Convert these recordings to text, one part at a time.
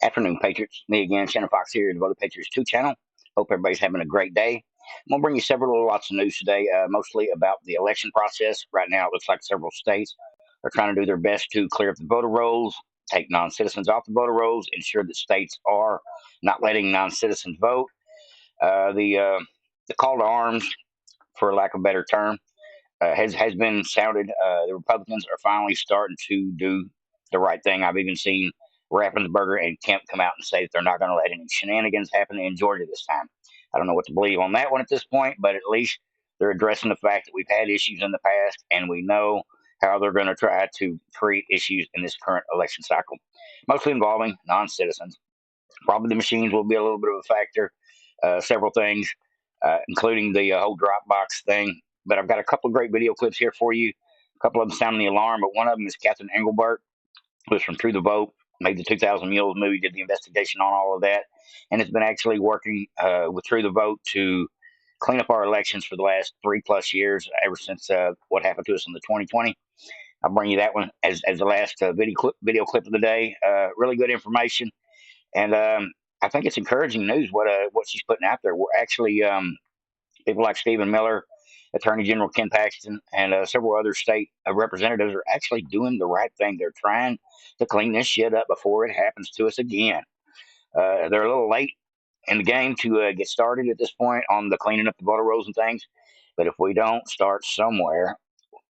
Afternoon, Patriots. Me again, Shannon Fox here, the Voter Patriots 2 channel. Hope everybody's having a great day. I'm going to bring you several lots of news today, mostly about the election process. Right now, it looks like several states are trying to do their best to clear up the voter rolls, take non-citizens off the voter rolls, ensure that states are not letting non-citizens vote. The call to arms, for lack of a better term, has been sounded. The Republicans are finally starting to do the right thing. I've even seen Raffensperger and Kemp come out and say that they're not going to let any shenanigans happen in Georgia this time. I don't know what to believe on that one at this point, but at least they're addressing the fact that we've had issues in the past, and we know how they're going to try to create issues in this current election cycle, mostly involving non-citizens. Probably the machines will be a little bit of a factor. Several things, including the whole Dropbox thing. But I've got a couple of great video clips here for you. A couple of them sounding the alarm, but one of them is Catherine Engelbert, who's from True the Vote, made the 2000 Mules movie, did the investigation on all of that, and has been actually working with True the Vote to clean up our elections for the last 3+ years, ever since what happened to us in the 2020. I'll bring you that one as the last video clip of the day. Really good information, and I think it's encouraging news what she's putting out there. We're actually people like Stephen Miller, Attorney General Ken Paxton, and several other state representatives are actually doing the right thing. They're trying to clean this shit up before it happens to us again. They're a little late in the game to get started at this point on the cleaning up the voter rolls and things. But if we don't start somewhere,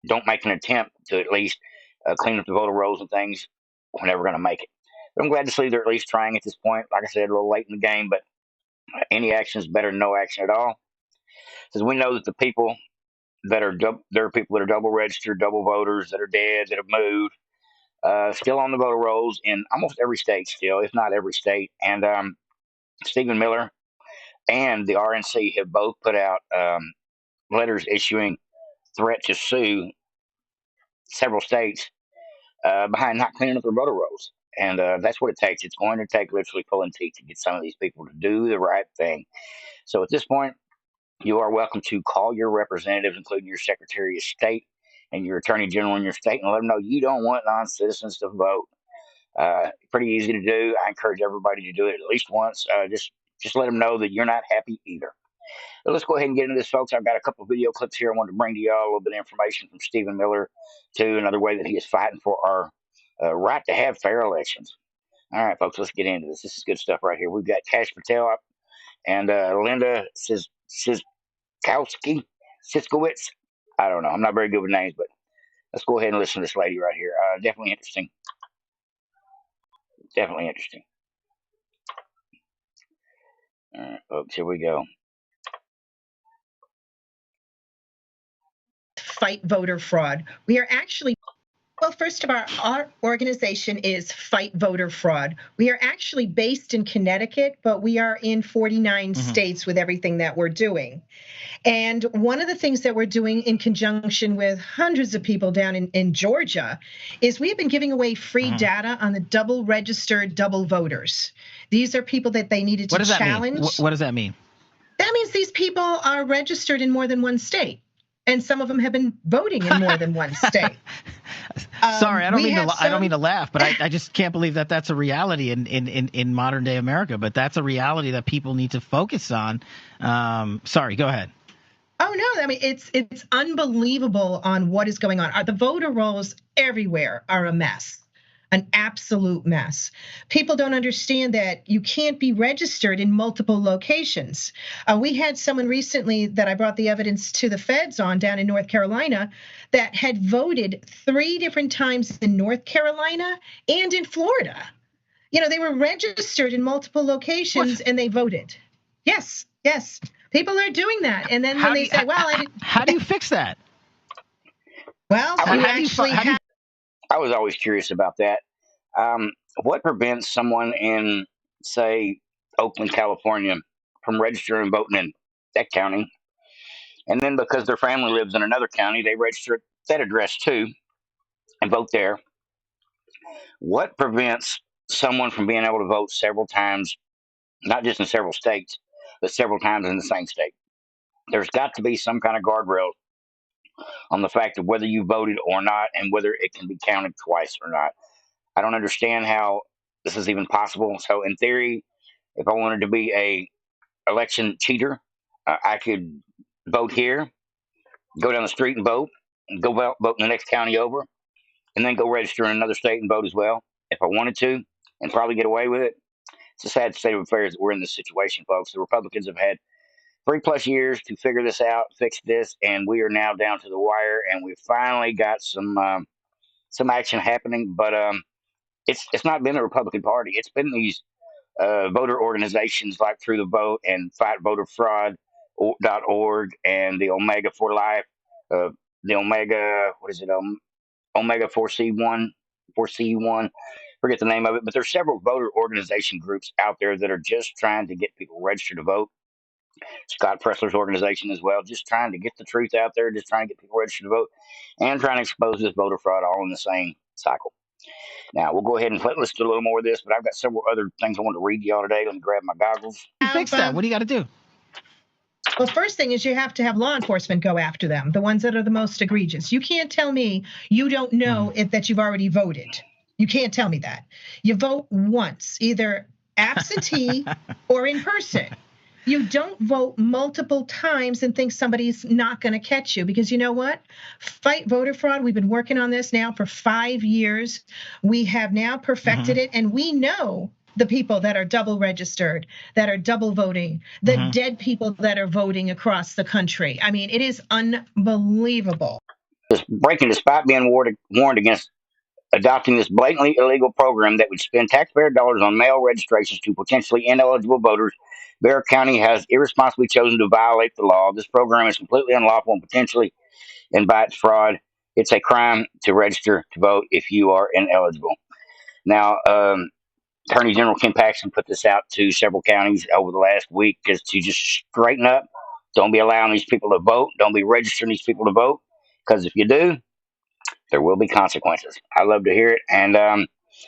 don't make an attempt to at least clean up the voter rolls and things, we're never going to make it. But I'm glad to see they're at least trying at this point. Like I said, a little late in the game, but any action is better than no action at all. Because we know that the people there are people that are double registered, double voters that are dead, that have moved, still on the voter rolls in almost every state still, if not every state. And Stephen Miller and the RNC have both put out letters issuing threat to sue several states behind not cleaning up their voter rolls. And that's what it takes. It's going to take literally pulling teeth to get some of these people to do the right thing. So at this point, you are welcome to call your representatives, including your Secretary of State and your Attorney General in your state, and let them know you don't want non-citizens to vote. Pretty easy to do. I encourage everybody to do it at least once. Just let them know that you're not happy either. But let's go ahead and get into this, folks. I've got a couple of video clips here. I wanted to bring to y'all a little bit of information from Stephen Miller, too, another way that he is fighting for our right to have fair elections. All right, folks, let's get into this. This is good stuff right here. We've got Cash Patel and Linda Siskowitz. I don't know. I'm not very good with names, but let's go ahead and listen to this lady right here. Definitely interesting. Definitely interesting. All right, folks, here we go. Fight voter fraud. We are actually, well, first of all, our organization is Fight Voter Fraud. We are actually based in Connecticut, but we are in 49 states with everything that we're doing. And one of the things that we're doing in conjunction with hundreds of people down in Georgia is we have been giving away free data on the double registered double voters. These are people that they needed to challenge. What does that mean? That means these people are registered in more than one state. And some of them have been voting in more than one state. Sorry, I don't mean to laugh, but I just can't believe that that's a reality in modern day America. But that's a reality that people need to focus on. Sorry, go ahead. Oh no, I mean it's unbelievable on what is going on. The voter rolls everywhere are a mess. An absolute mess. People don't understand that you can't be registered in multiple locations. We had someone recently that I brought the evidence to the feds on down in North Carolina that had voted 3 different times in North Carolina and in Florida. You know, they were registered in multiple locations and they voted. Yes. People are doing that. And then when they say, well, how do you fix that? Well, I was always curious about that. What prevents someone in, say, Oakland, California, from registering and voting in that county? And then because their family lives in another county, they register at that address too and vote there. What prevents someone from being able to vote several times, not just in several states, but several times in the same state? There's got to be some kind of guardrail on the fact of whether you voted or not and whether it can be counted twice or not. I don't understand how this is even possible. So in theory, if I wanted to be a election cheater, I could vote here, go down the street and vote, and go vote in the next county over, and then go register in another state and vote as well if I wanted to, and probably get away with it. It's a sad state of affairs that we're in this situation, folks. The Republicans have had 3+ years to figure this out, fix this, and we are now down to the wire, and we finally got some action happening. But it's not been the Republican Party. It's been these voter organizations like Through the Vote and Fight Voter Fraud.org and the Omega for Life, the Omega, what is it? Omega 4C1, 4C1. Forget the name of it, but there's several voter organization groups out there that are just trying to get people registered to vote. Scott Pressler's organization as well, just trying to get the truth out there, just trying to get people registered to vote, and trying to expose this voter fraud all in the same cycle. Now, we'll go ahead and let's do a little more of this, but I've got several other things I want to read to y'all today. Let me grab my goggles. Fix that. What do you got to do? Well, first thing is you have to have law enforcement go after them, the ones that are the most egregious. You can't tell me you don't know that you've already voted. You can't tell me that. You vote once, either absentee or in person. You don't vote multiple times and think somebody's not going to catch you, because you know what? Fight voter fraud. We've been working on this now for 5 years. We have now perfected it, and we know the people that are double registered, that are double voting, the dead people that are voting across the country. I mean, it is unbelievable. Just breaking, despite being warned against adopting this blatantly illegal program that would spend taxpayer dollars on mail registrations to potentially ineligible voters, Bexar County has irresponsibly chosen to violate the law. This program is completely unlawful and potentially invites fraud. It's a crime to register to vote if you are ineligible. Now, Attorney General Ken Paxton put this out to several counties over the last week just to just straighten up. Don't be allowing these people to vote. Don't be registering these people to vote, because if you do, there will be consequences. I love to hear it, and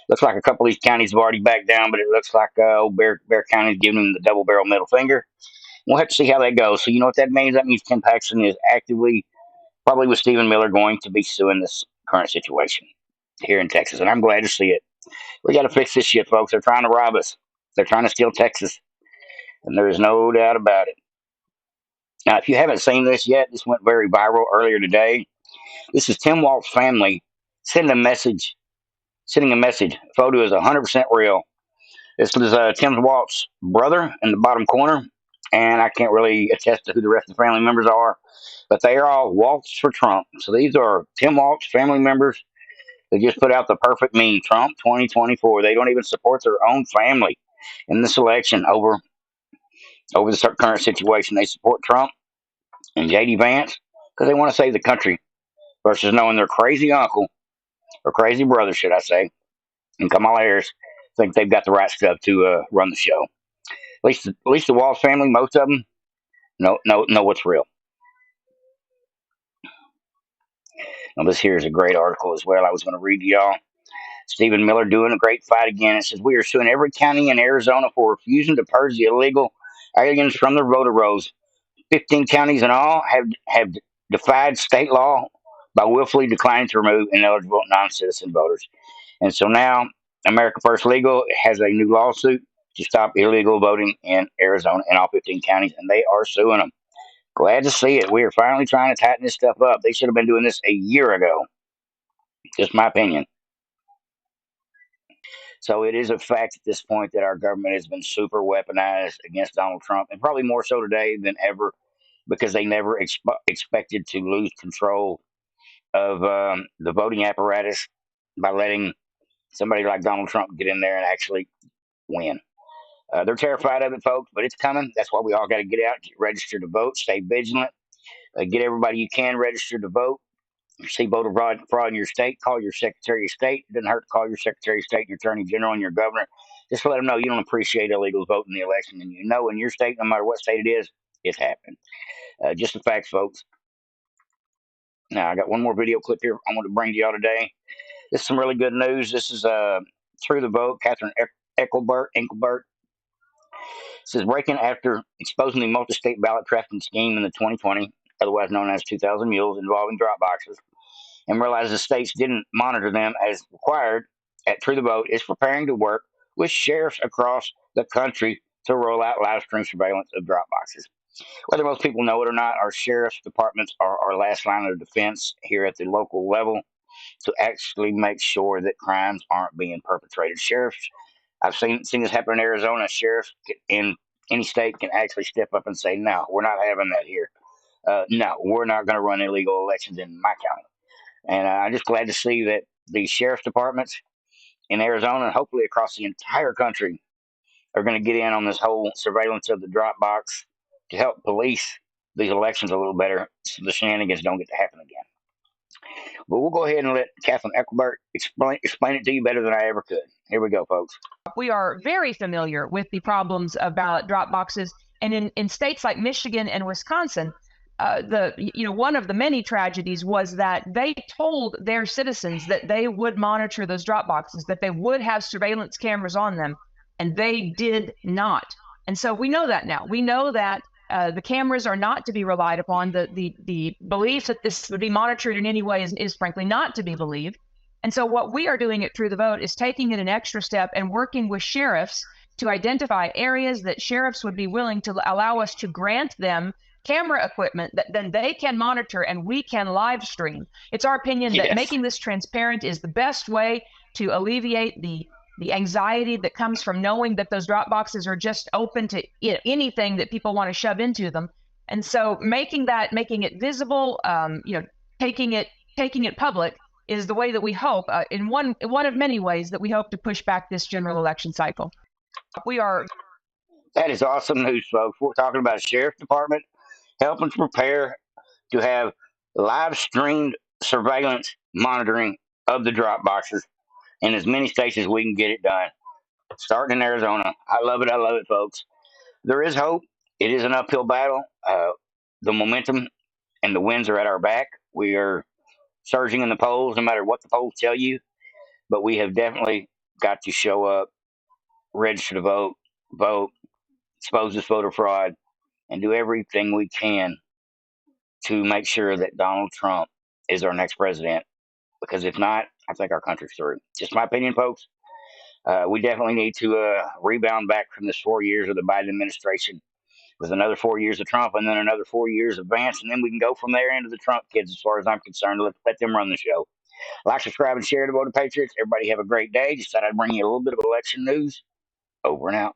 looks like a couple of these counties have already backed down, but it looks like old Bexar County is giving them the double barrel middle finger. We'll have to see how that goes. So you know what that means? That means Ken Paxton is actively, probably with Stephen Miller, going to be suing this current situation here in Texas, and I'm glad to see it. We got to fix this shit, folks. They're trying to rob us. They're trying to steal Texas, and there is no doubt about it. Now, if you haven't seen this yet, this went very viral earlier today. This is Tim Walt's family sending a message. Photo is 100% real. This is Tim Walt's brother in the bottom corner, and I can't really attest to who the rest of the family members are, but they are all Waltz for Trump. So these are Tim Walt's family members. They just put out the perfect meme, Trump 2024. They don't even support their own family in this election over the current situation. They support Trump and J.D. Vance because they want to save the country versus knowing their crazy uncle, or crazy brother, should I say, and Kamala Harris think they've got the right stuff to run the show. At least the Walsh family, most of them, know what's real. Now, this here is a great article as well. I was going to read to y'all. Stephen Miller doing a great fight again. It says, we are suing every county in Arizona for refusing to purge the illegal aliens from their voter rolls. 15 counties in all have defied state law by willfully declining to remove ineligible non-citizen voters. And so now America First Legal has a new lawsuit to stop illegal voting in Arizona in all 15 counties, and they are suing them. Glad to see it. We are finally trying to tighten this stuff up. They should have been doing this a year ago. Just my opinion. So it is a fact at this point that our government has been super weaponized against Donald Trump, and probably more so today than ever, because they never expected to lose control of the voting apparatus by letting somebody like Donald Trump get in there and actually win. They're terrified of it, folks, but it's coming. That's why we all got to get out, get registered to vote, stay vigilant, get everybody you can registered to vote. If you see voter fraud in your state, call your Secretary of State. It doesn't hurt to call your Secretary of State, your Attorney General, and your Governor. Just let them know you don't appreciate illegals voting in the election, and you know in your state, no matter what state it is, it's happening. Just the facts, folks. Now, I got one more video clip here I want to bring to y'all today. This is some really good news. This is Through the Vote, Catherine Engelbert. Says breaking after exposing the multi-state ballot trafficking scheme in the 2020, otherwise known as 2000 Mules, involving DROPBOXES, and realizes the states didn't monitor them as required. At Through the Vote is preparing to work with sheriffs across the country to roll out live stream surveillance of drop boxes. Whether most people know it or not, our sheriff's departments are our last line of defense here at the local level to actually make sure that crimes aren't being perpetrated. Sheriffs, I've seen this happen in Arizona. Sheriffs in any state can actually step up and say, "No, we're not having that here. No, we're not going to run illegal elections in my county." And I'm just glad to see that the sheriff's departments in Arizona and hopefully across the entire country are going to get in on this whole surveillance of the drop box to help police these elections a little better so the shenanigans don't get to happen again. But we'll go ahead and let Kathleen Eckelberg explain it to you better than I ever could. Here we go, folks. We are very familiar with the problems of ballot drop boxes, and in states like Michigan and Wisconsin, one of the many tragedies was that they told their citizens that they would monitor those drop boxes, that they would have surveillance cameras on them, and they did not. And so we know that now. We know that the cameras are not to be relied upon. The belief that this would be monitored in any way is frankly not to be believed. And so what we are doing at True the Vote is taking it an extra step and working with sheriffs to identify areas that sheriffs would be willing to allow us to grant them camera equipment that then they can monitor and we can live stream. It's our opinion that making this transparent is the best way to alleviate the anxiety that comes from knowing that those drop boxes are just open to anything that people want to shove into them. And so making it visible, taking it public is the way that we hope, in one of many ways that we hope to push back this general election cycle. That is awesome news, folks. We're talking about a sheriff's department helping to prepare to have live streamed surveillance monitoring of the drop boxes in as many states as we can get it done. Starting in Arizona. I love it, folks. There is hope. It is an uphill battle. The momentum and the winds are at our back. We are surging in the polls, no matter what the polls tell you. But we have definitely got to show up, register to vote, expose this voter fraud, and do everything we can to make sure that Donald Trump is our next president. Because if not, I think our country's through. Just my opinion, folks. We definitely need to rebound back from this 4 years of the Biden administration with another 4 years of Trump and then another 4 years of Vance, and then we can go from there into the Trump kids as far as I'm concerned. Let them run the show. Like, subscribe, and share to Vote Patriots. Everybody have a great day. Just thought I'd bring you a little bit of election news. Over and out.